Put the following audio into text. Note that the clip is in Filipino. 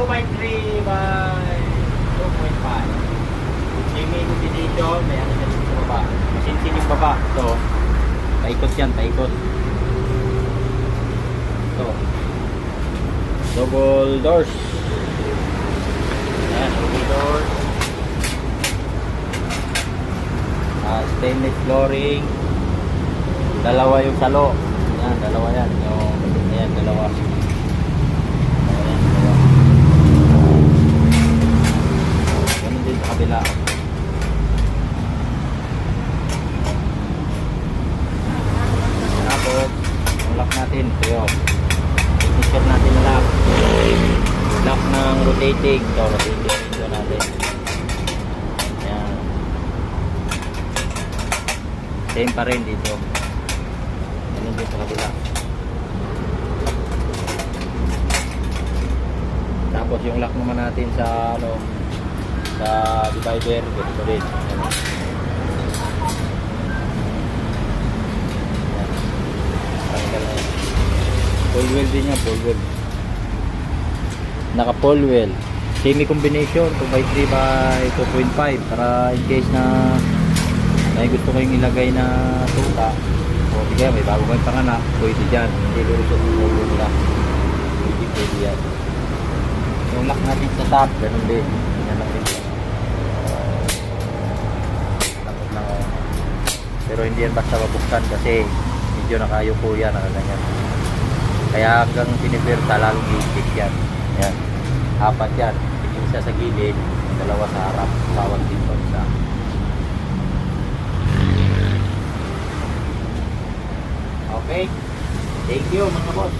2x3 by 2.5. Semi combination, may ano dyan sa baba. Masinsin yung baba. Ito, paikot yan, paikot. Ito. Double doors. Ayan, double doors. Stainless flooring. Dalawa yung salo. Ayan, dalawa yan. Ayan, dalawa. Ayan, dalawa. Ganun din sa kabila. Tapos, ang lock natin. Ito yun. Signature natin na lock. Lock ng rotating. Ito, rotating window natin. Ayan. Same pa rin dito. Ganun din sa kabila. Tapos yung lock naman natin sa ano, sa divider, ganito din. Ayan. Full wheel din yan, full wheel. Naka full wheel. Semi combination 2x3 by 2.5 para in case na may gusto kayong ilagay na tuta o di kaya may bago kayong panganak, pwede dyan. Hindi lulusot yung ulo nila. Pwede yan. Yung lock natin sa top, ganun din. Ganyan lang din. Tapos lang. Pero hindi yan basta mabuksan kasi medyo nakayupo yan, nakaganyan. Kaya hanggang pinipirta, lalong i-check yan. Yan. 4 yan. Isa sa gilid, dalawa sa harap. Bawat dito isa. Okay. Thank you mga boss.